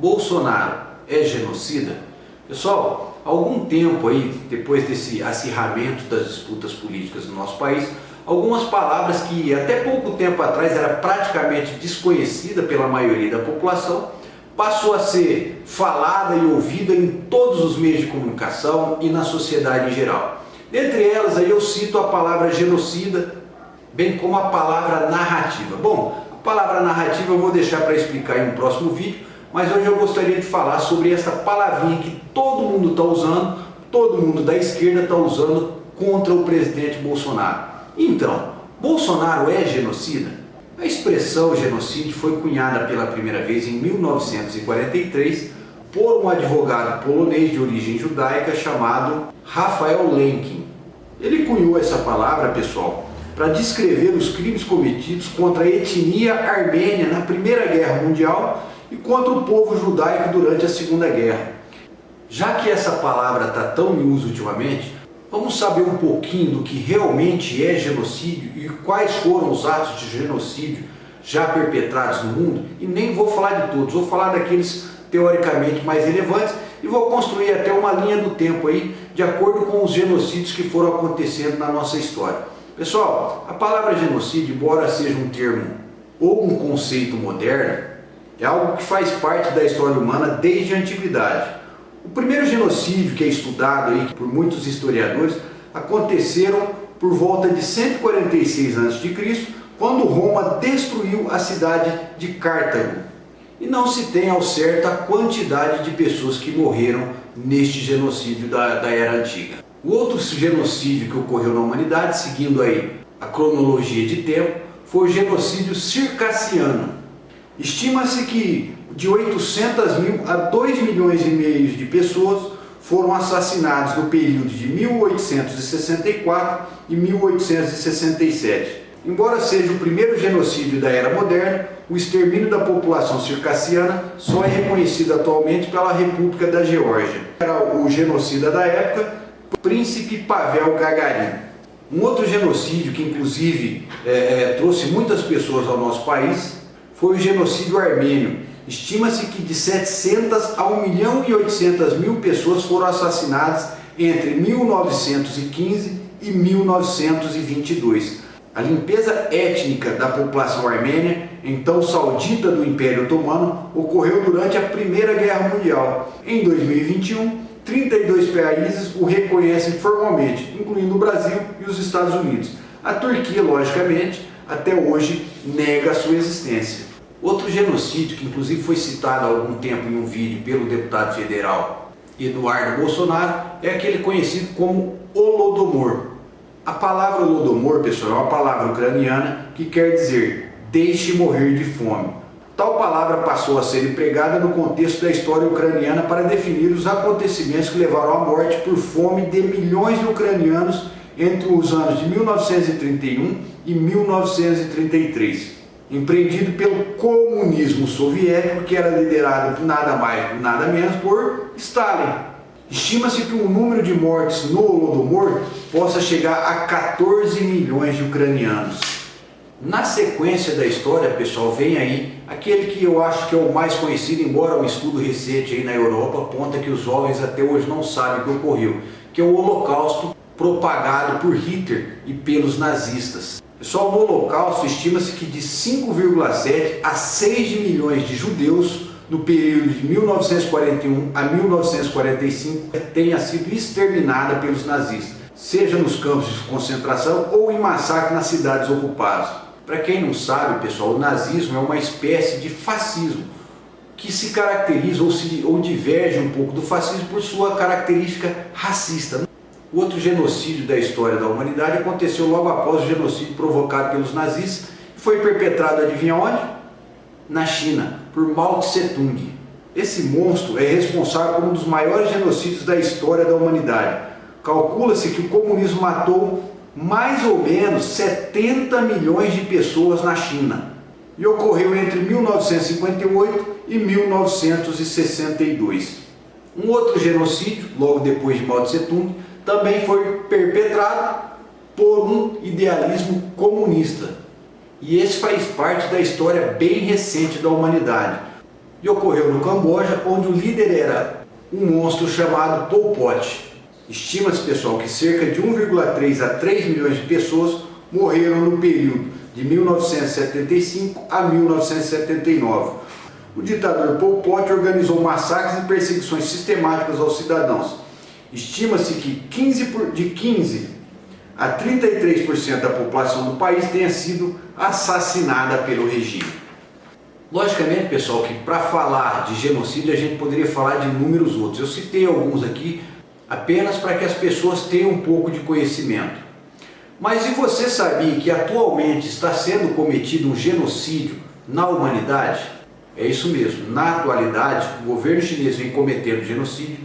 Bolsonaro é genocida? Pessoal, há algum tempo aí, depois desse acirramento das disputas políticas no nosso país, algumas palavras que até pouco tempo atrás era praticamente desconhecida pela maioria da população, passou a ser falada e ouvida em todos os meios de comunicação e na sociedade em geral. Dentre elas aí eu cito a palavra genocida, bem como a palavra narrativa. Bom, a palavra narrativa eu vou deixar para explicar em um próximo vídeo, mas hoje eu gostaria de falar sobre essa palavrinha que todo mundo está usando, todo mundo da esquerda está usando contra o presidente Bolsonaro. Então, Bolsonaro é genocida? A expressão genocídio foi cunhada pela primeira vez em 1943 por um advogado polonês de origem judaica chamado Raphael Lemkin. Ele cunhou essa palavra, pessoal, para descrever os crimes cometidos contra a etnia armênia na Primeira Guerra Mundial e contra o povo judaico durante a Segunda Guerra. Já que essa palavra está tão em uso ultimamente, vamos saber um pouquinho do que realmente é genocídio e quais foram os atos de genocídio já perpetrados no mundo. E nem vou falar de todos, vou falar daqueles teoricamente mais relevantes e vou construir até uma linha do tempo aí, de acordo com os genocídios que foram acontecendo na nossa história. Pessoal, a palavra genocídio, embora seja um termo ou um conceito moderno, é algo que faz parte da história humana desde a antiguidade. O primeiro genocídio que é estudado aí por muitos historiadores aconteceram por volta de 146 a.C., quando Roma destruiu a cidade de Cartago. E não se tem ao certo a quantidade de pessoas que morreram neste genocídio da Era Antiga. O outro genocídio que ocorreu na humanidade, seguindo aí a cronologia de tempo, foi o genocídio circassiano. Estima-se que de 800 mil a 2 milhões e meio de pessoas foram assassinadas no período de 1864 e 1867. Embora seja o primeiro genocídio da era moderna, o extermínio da população circassiana só é reconhecido atualmente pela República da Geórgia. Era o genocida da época, Príncipe Pavel Gagarin. Um outro genocídio que inclusive trouxe muitas pessoas ao nosso país foi o genocídio armênio. Estima-se que de 700 a 1.800.000 pessoas foram assassinadas entre 1915 e 1922. A limpeza étnica da população armênia, então saudita do Império Otomano, ocorreu durante a Primeira Guerra Mundial. Em 2021, 32 países o reconhecem formalmente, incluindo o Brasil e os Estados Unidos. A Turquia, logicamente, até hoje nega a sua existência. Outro genocídio, que inclusive foi citado há algum tempo em um vídeo pelo deputado federal Eduardo Bolsonaro, é aquele conhecido como Holodomor. A palavra Holodomor, pessoal, é uma palavra ucraniana que quer dizer deixe morrer de fome. Tal palavra passou a ser empregada no contexto da história ucraniana para definir os acontecimentos que levaram à morte por fome de milhões de ucranianos entre os anos de 1931 e 1933. Empreendido pelo comunismo soviético, que era liderado nada mais, nada menos por Stalin. Estima-se que o número de mortes no Holodomor possa chegar a 14 milhões de ucranianos. Na sequência da história, pessoal, vem aí aquele que eu acho que é o mais conhecido, embora um estudo recente aí na Europa aponta que os jovens até hoje não sabem o que ocorreu, que é o Holocausto propagado por Hitler e pelos nazistas. Pessoal, no Holocausto estima-se que de 5,7 a 6 milhões de judeus no período de 1941 a 1945 tenha sido exterminada pelos nazistas, seja nos campos de concentração ou em massacre nas cidades ocupadas. Para quem não sabe, pessoal, o nazismo é uma espécie de fascismo que se caracteriza ou diverge um pouco do fascismo por sua característica racista. O outro genocídio da história da humanidade aconteceu logo após o genocídio provocado pelos nazistas e foi perpetrado, adivinha onde? Na China, por Mao Tse-tung. Esse monstro é responsável por um dos maiores genocídios da história da humanidade. Calcula-se que o comunismo matou mais ou menos 70 milhões de pessoas na China e ocorreu entre 1958 e 1962. Um outro genocídio, logo depois de Mao Tse-tung, também foi perpetrado por um idealismo comunista. E esse faz parte da história bem recente da humanidade. e ocorreu no Camboja, onde o líder era um monstro chamado Pol Pot. Estima-se, pessoal, que cerca de 1,3 a 3 milhões de pessoas morreram no período de 1975 a 1979. O ditador Pol Pot organizou massacres e perseguições sistemáticas aos cidadãos. Estima-se que de 15 a 33% da população do país tenha sido assassinada pelo regime. Logicamente, pessoal, que para falar de genocídio a gente poderia falar de inúmeros outros. Eu citei alguns aqui apenas para que as pessoas tenham um pouco de conhecimento. Mas e você sabia que atualmente está sendo cometido um genocídio na humanidade? É isso mesmo, na atualidade o governo chinês vem cometendo genocídio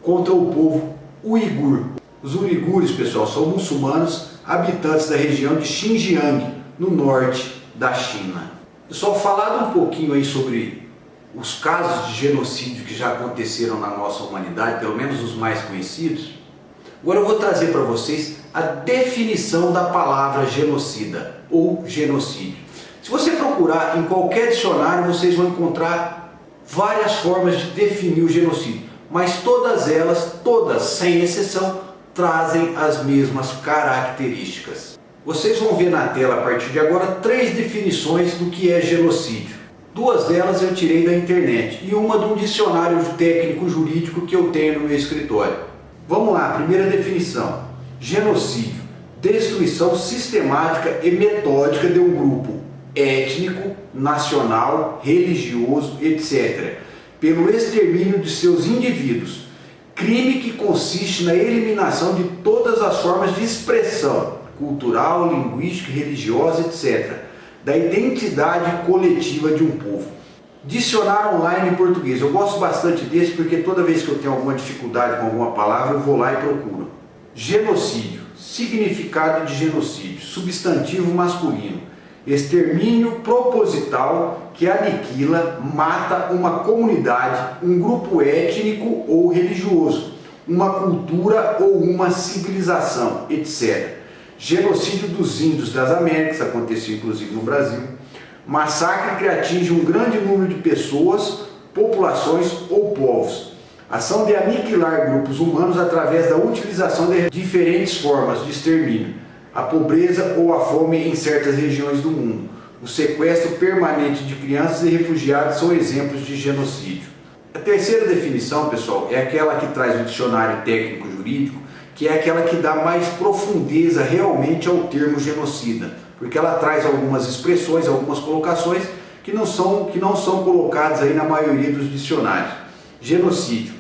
contra o povo uigur. Os uigures, pessoal, são muçulmanos habitantes da região de Xinjiang, no norte da China. Pessoal, falado um pouquinho aí sobre os casos de genocídio que já aconteceram na nossa humanidade, pelo menos os mais conhecidos, agora eu vou trazer para vocês a definição da palavra genocida ou genocídio. Se você procurar em qualquer dicionário, vocês vão encontrar várias formas de definir o genocídio, mas todas elas, sem exceção, trazem as mesmas características. Vocês vão ver na tela a partir de agora 3 definições do que é genocídio. 2 delas eu tirei da internet e uma de um dicionário técnico jurídico que eu tenho no meu escritório. Vamos lá, primeira definição. Genocídio: destruição sistemática e metódica de um grupo étnico, nacional, religioso, etc., pelo extermínio de seus indivíduos. Crime que consiste na eliminação de todas as formas de expressão cultural, linguística, religiosa, etc., da identidade coletiva de um povo. Dicionário online em português. Eu gosto bastante desse porque toda vez que eu tenho alguma dificuldade com alguma palavra, eu vou lá e procuro. Genocídio. Significado de genocídio. Substantivo masculino. Extermínio proposital que aniquila, mata uma comunidade, um grupo étnico ou religioso, uma cultura ou uma civilização, etc. Genocídio dos índios das Américas, aconteceu inclusive no Brasil. Massacre que atinge um grande número de pessoas, populações ou povos. Ação de aniquilar grupos humanos através da utilização de diferentes formas de extermínio. A pobreza ou a fome em certas regiões do mundo. O sequestro permanente de crianças e refugiados são exemplos de genocídio. A terceira definição, pessoal, é aquela que traz o dicionário técnico jurídico, que é aquela que dá mais profundeza realmente ao termo genocida, porque ela traz algumas expressões, algumas colocações que não são colocadas aí na maioria dos dicionários. Genocídio: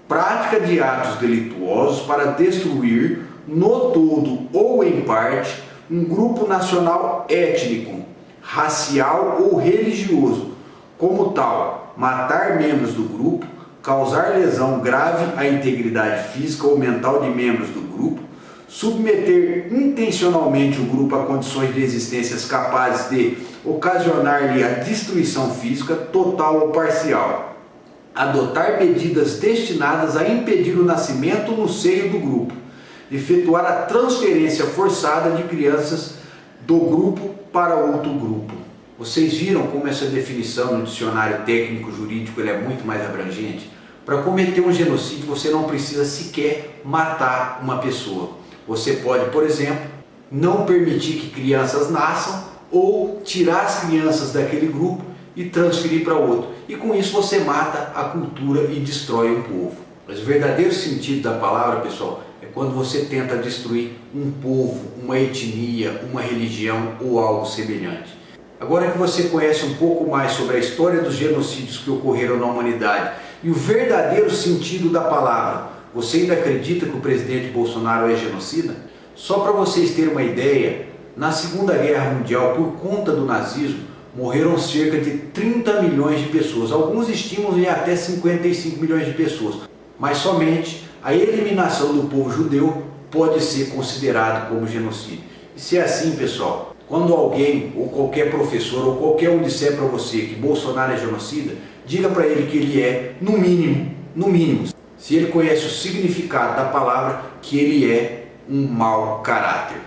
prática de atos delituosos para destruir no todo ou em parte, um grupo nacional étnico, racial ou religioso. Como tal, matar membros do grupo, causar lesão grave à integridade física ou mental de membros do grupo, submeter intencionalmente o grupo a condições de existência capazes de ocasionar-lhe a destruição física, total ou parcial. Adotar medidas destinadas a impedir o nascimento no seio do grupo. Efetuar a transferência forçada de crianças do grupo para outro grupo. Vocês viram como essa definição no dicionário técnico jurídico é muito mais abrangente? Para cometer um genocídio você não precisa sequer matar uma pessoa. Você pode, por exemplo, não permitir que crianças nasçam ou tirar as crianças daquele grupo e transferir para outro. E com isso você mata a cultura e destrói um povo. Mas o verdadeiro sentido da palavra, pessoal, é quando você tenta destruir um povo, uma etnia, uma religião ou algo semelhante. Agora que você conhece um pouco mais sobre a história dos genocídios que ocorreram na humanidade e o verdadeiro sentido da palavra, você ainda acredita que o presidente Bolsonaro é genocida? Só para vocês terem uma ideia, na Segunda Guerra Mundial, por conta do nazismo, morreram cerca de 30 milhões de pessoas. Alguns estimam em até 55 milhões de pessoas, mas somente a eliminação do povo judeu pode ser considerado como genocídio. E se é assim, pessoal, quando alguém ou qualquer professor ou qualquer um disser para você que Bolsonaro é genocida, diga para ele que ele é, no mínimo, se ele conhece o significado da palavra, que ele é um mau caráter.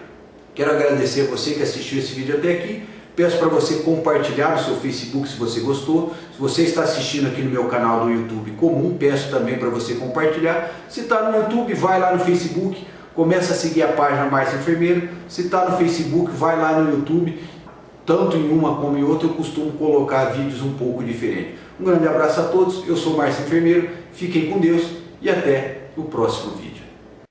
Quero agradecer a você que assistiu esse vídeo até aqui. Peço para você compartilhar no seu Facebook se você gostou. Se você está assistindo aqui no meu canal do YouTube comum, peço também para você compartilhar. Se está no YouTube, vai lá no Facebook, começa a seguir a página Márcio Enfermeiro. Se está no Facebook, vai lá no YouTube. Tanto em uma como em outra eu costumo colocar vídeos um pouco diferentes. Um grande abraço a todos, eu sou Márcio Enfermeiro, fiquem com Deus e até o próximo vídeo.